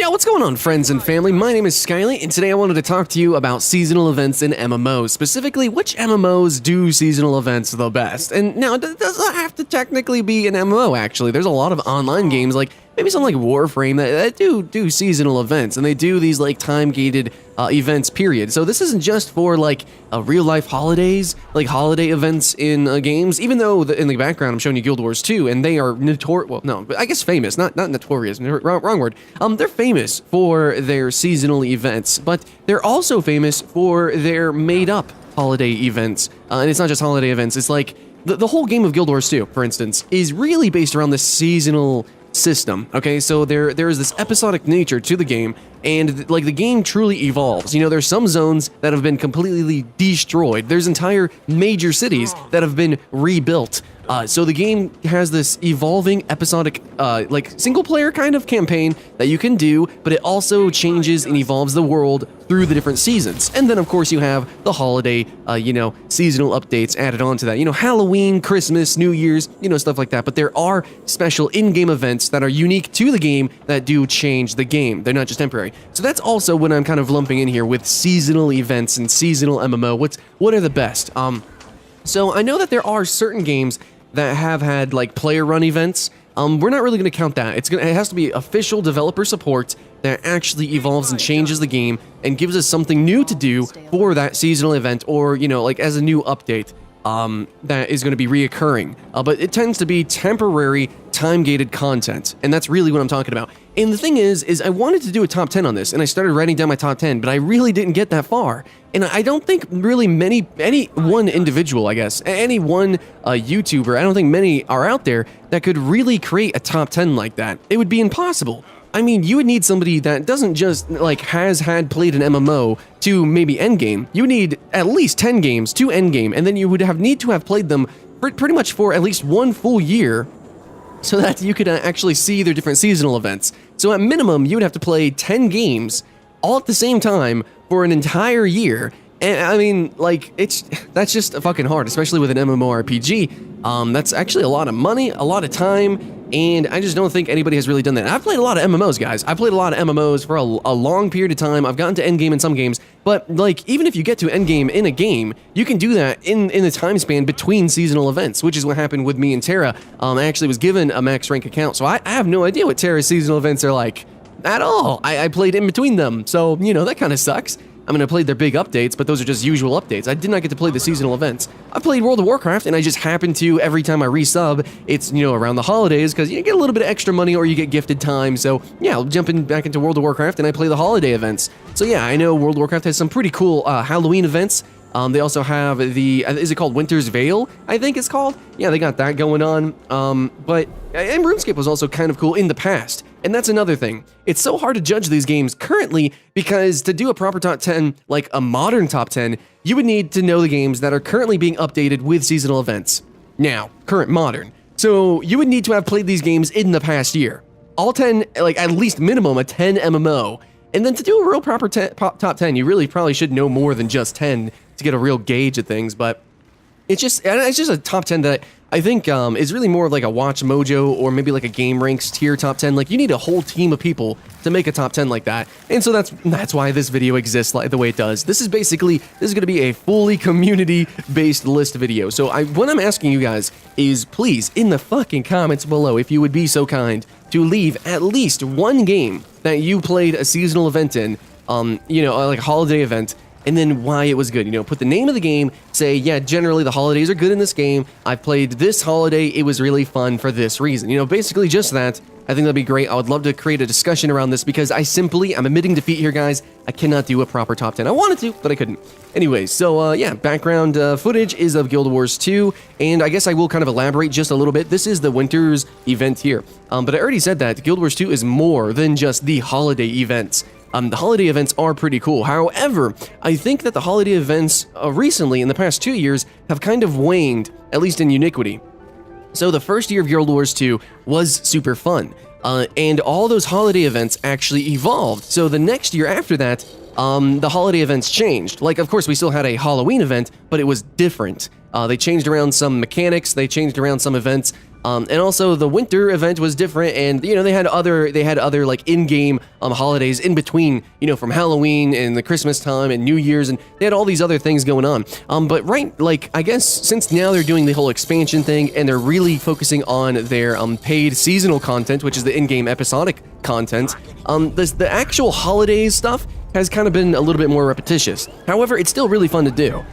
Yo, what's going on, friends and family? My name is Skyley, and today I wanted to talk to you about seasonal events in MMOs. Specifically, which MMOs do seasonal events the best? And now, it doesn't have to technically be an MMO, actually. There's a lot of online games, like maybe something like Warframe, that do seasonal events, and they do these, like, time-gated events, period. So this isn't just for, like, real-life holidays, like holiday events in games, even though in the background I'm showing you Guild Wars 2, and they are notorious, well, no, I guess famous, not notorious, wrong word. They're famous for their seasonal events, but they're also famous for their made-up holiday events. And it's not just holiday events, it's like, the whole game of Guild Wars 2, for instance, is really based around this seasonal system. Okay, so there is this episodic nature to the game, and like the game truly evolves. You know, there's some zones that have been completely destroyed. There's entire major cities that have been rebuilt. So the game has this evolving episodic, like single-player kind of campaign that you can do, but it also changes and evolves the world through the different seasons. And then, of course, you have the holiday, seasonal updates added on to that. You know, Halloween, Christmas, New Year's, stuff like that. But there are special in-game events that are unique to the game that do change the game. They're not just temporary. So that's also what I'm kind of lumping in here with seasonal events and seasonal MMO. What are the best? So I know that there are certain games that have had like player run events. We're not really going to count that. It has to be official developer support that actually evolves and changes the game and gives us something new to do for that seasonal event, or like as a new update that is going to be reoccurring. But it tends to be temporary, time-gated content, and that's really what I'm talking about. And the thing is I wanted to do a top 10 on this, and I started writing down my top 10, but I really didn't get that far. And I don't think really any one individual, I guess, any one YouTuber, I don't think many are out there that could really create a top 10 like that. It would be impossible. I mean, you would need somebody that doesn't just, like, has played an MMO to maybe endgame. You need at least 10 games to endgame, and then you would need to have played them pretty much for at least one full year so that you could actually see their different seasonal events. So at minimum, you would have to play 10 games all at the same time for an entire year. And I mean, like, that's just fucking hard, especially with an MMORPG. That's actually a lot of money, a lot of time, and I just don't think anybody has really done that. I've played a lot of MMOs, guys. I've played a lot of MMOs for a long period of time. I've gotten to endgame in some games, but like, even if you get to endgame in a game, you can do that in the time span between seasonal events, which is what happened with me and Terra. I actually was given a max rank account, so I have no idea what Terra's seasonal events are like at all. I played in between them, so, that kind of sucks. I mean, I played their big updates, but those are just usual updates. I did not get to play the seasonal events. I played World of Warcraft, and I just happened to, every time I resub, it's, around the holidays, because you get a little bit of extra money or you get gifted time. So, yeah, I'll jump back into World of Warcraft, and I play the holiday events. So, yeah, I know World of Warcraft has some pretty cool Halloween events. They also have is it called Winter's Veil, I think it's called? Yeah, they got that going on. And RuneScape was also kind of cool in the past. And that's another thing. It's so hard to judge these games currently because to do a proper top 10, like a modern top 10, you would need to know the games that are currently being updated with seasonal events. Now, current modern. So you would need to have played these games in the past year. All 10, like at least minimum a 10 MMO. And then to do a real proper top 10, you really probably should know more than just 10 to get a real gauge of things, but it's just a top 10 that I think is really more of like a Watch Mojo or maybe like a Game Ranks tier top 10. Like, you need a whole team of people to make a top 10 like that. And so that's why this video exists like the way it does. This is going to be a fully community-based list video. So what I'm asking you guys is, please, in the fucking comments below, if you would be so kind, to leave at least one game that you played a seasonal event in, like a holiday event, and then why it was good. Put the name of the game, say, yeah, generally the holidays are good in this game. I played this holiday, it was really fun for this reason. Basically just that. I think that'd be great. I would love to create a discussion around this because I'm admitting defeat here, guys. I cannot do a proper top 10. I wanted to, but I couldn't. Anyways, so yeah, background footage is of Guild Wars 2, and I guess I will kind of elaborate just a little bit. This is the Winter's event here. But I already said that Guild Wars 2 is more than just the holiday events. The holiday events are pretty cool. However, I think that the holiday events recently, in the past 2 years, have kind of waned, at least in uniquity. So the first year of Guild Wars 2 was super fun, and all those holiday events actually evolved. So the next year after that, the holiday events changed. Like, of course, we still had a Halloween event, but it was different. They changed around some mechanics, they changed around some events, And also the winter event was different, and they had other like in-game holidays in between, from Halloween and the Christmas time and New Year's, and they had all these other things going on. But I guess since now they're doing the whole expansion thing and they're really focusing on their paid seasonal content, which is the in-game episodic content, the actual holidays stuff has kind of been a little bit more repetitious. However, it's still really fun to do.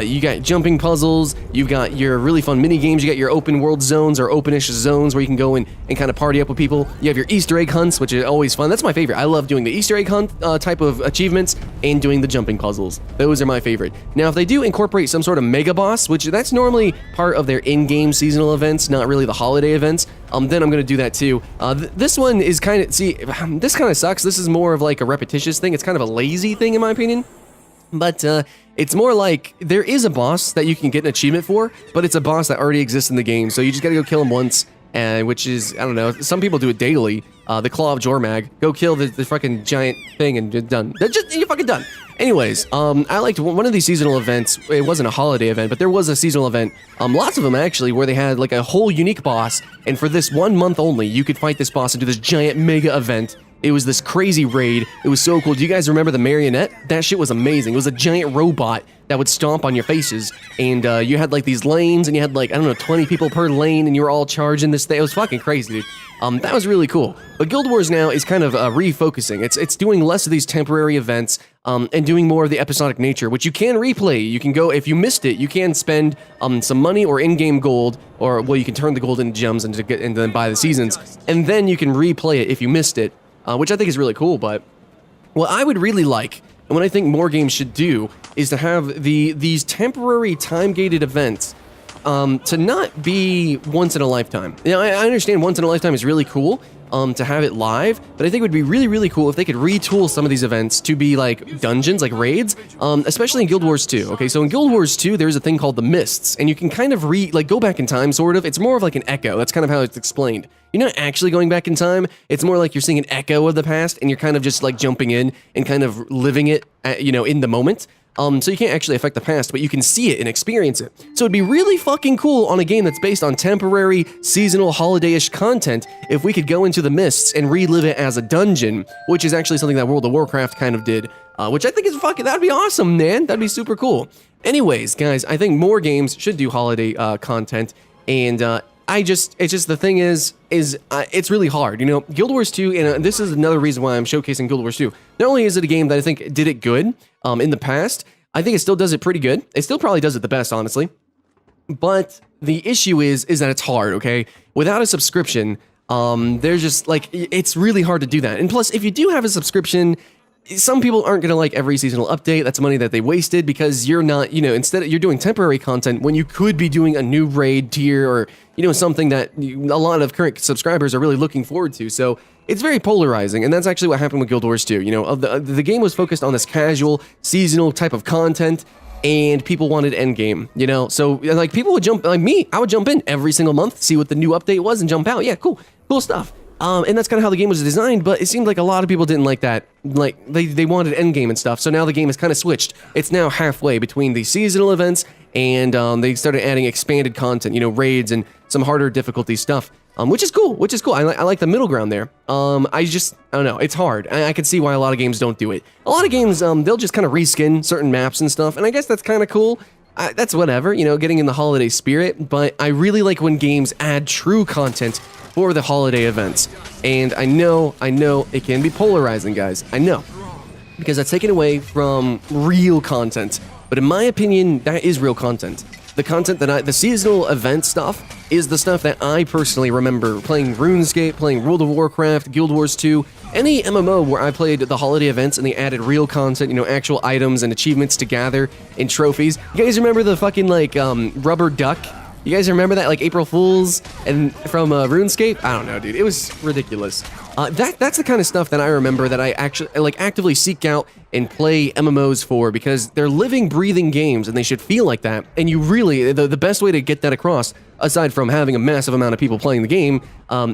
You got jumping puzzles, you've got your really fun mini games, you got your open world zones or openish zones where you can go and kind of party up with people. You have your Easter egg hunts, which is always fun. That's my favorite. I love doing the Easter egg hunt type of achievements and doing the jumping puzzles. Those are my favorite. Now, if they do incorporate some sort of mega boss, which that's normally part of their in-game seasonal events, not really the holiday events, then I'm going to do that too. This one is this kind of sucks. This is more of like a repetitious thing. It's kind of a lazy thing in my opinion. But it's more like there is a boss that you can get an achievement for, but it's a boss that already exists in the game. So you just gotta go kill him once, which is, I don't know, some people do it daily. The Claw of Jormag. Go kill the fucking giant thing and you're done. You're fucking done. Anyways, I liked one of these seasonal events. It wasn't a holiday event, but there was a seasonal event. Lots of them actually, where they had like a whole unique boss. And for this 1 month only, you could fight this boss and do this giant mega event. It was this crazy raid. It was so cool. Do you guys remember the marionette? That shit was amazing. It was a giant robot that would stomp on your faces. And you had like these lanes and you had like, I don't know, 20 people per lane and you were all charging this thing. It was fucking crazy, dude. That was really cool. But Guild Wars now is kind of refocusing. It's doing less of these temporary events and doing more of the episodic nature, which you can replay. You can go, if you missed it, you can spend some money or in-game gold, or well, you can turn the gold into gems and then buy the seasons. And then you can replay it if you missed it. Which I think is really cool, but what I would really like, and what I think more games should do, is to have these temporary time-gated events to not be once in a lifetime. I understand once in a lifetime is really cool to have it live, but I think it would be really, really cool if they could retool some of these events to be like dungeons, like raids, especially in Guild Wars 2. Okay, so in Guild Wars 2, there's a thing called the Mists, and you can kind of go back in time, sort of. It's more of like an echo. That's kind of how it's explained. You're not actually going back in time. It's more like you're seeing an echo of the past, and you're kind of just like jumping in and kind of living it, in the moment. So you can't actually affect the past, but you can see it and experience it. So it'd be really fucking cool on a game that's based on temporary, seasonal, holiday-ish content if we could go into the Mists and relive it as a dungeon, which is actually something that World of Warcraft kind of did, which I think is that'd be awesome, man. That'd be super cool. Anyways, guys, I think more games should do holiday content, and it's just the thing is it's really hard. Guild Wars 2, and this is another reason why I'm showcasing Guild Wars 2. Not only is it a game that I think did it good in the past, I think it still does it pretty good. It still probably does it the best, honestly. But the issue is that it's hard, okay? Without a subscription, there's just, it's really hard to do that. And plus, if you do have a subscription, some people aren't going to like every seasonal update. That's money that they wasted because you're not, instead you're doing temporary content when you could be doing a new raid tier or, something that a lot of current subscribers are really looking forward to. So it's very polarizing, and that's actually what happened with Guild Wars 2. The game was focused on this casual, seasonal type of content, and people wanted endgame, So, people would jump, like me, I would jump in every single month, see what the new update was, and jump out. Yeah, cool stuff. And that's kind of how the game was designed, but it seemed like a lot of people didn't like that. Like, they wanted endgame and stuff, so now the game has kind of switched. It's now halfway between the seasonal events, and they started adding expanded content, raids and some harder difficulty stuff, which is cool, I like the middle ground there. I don't know, it's hard. I can see why a lot of games don't do it. A lot of games, they'll just kind of reskin certain maps and stuff, and I guess that's kind of cool. That's whatever, getting in the holiday spirit, but I really like when games add true content for the holiday events. And I know it can be polarizing, guys. I know. Because that's taken away from real content. But in my opinion, that is real content. The content the seasonal event stuff is the stuff that I personally remember playing RuneScape, playing World of Warcraft, Guild Wars 2, any MMO where I played the holiday events and they added real content, actual items and achievements to gather and trophies. You guys remember the fucking, rubber duck? You guys remember that, April Fools and from RuneScape? I don't know, dude. It was ridiculous. That's the kind of stuff that I remember that I actually actively seek out and play MMOs for, because they're living, breathing games and they should feel like that. And you really, the best way to get that across, aside from having a massive amount of people playing the game,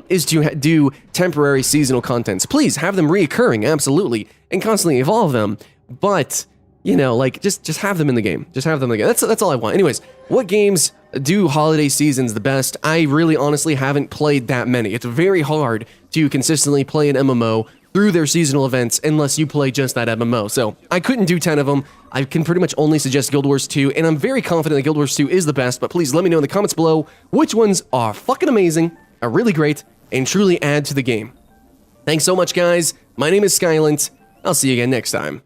is to do temporary seasonal contents. Please have them reoccurring, absolutely, and constantly evolve them. But you know, like just have them in the game. Just have them in the game. That's all I want. Anyways, what games do holiday seasons the best? I really honestly haven't played that many. It's very hard to consistently play an MMO through their seasonal events unless you play just that MMO. So I couldn't do 10 of them. I can pretty much only suggest Guild Wars 2, and I'm very confident that Guild Wars 2 is the best, but please let me know in the comments below which ones are fucking amazing, are really great, and truly add to the game. Thanks so much, guys. My name is Skylent. I'll see you again next time.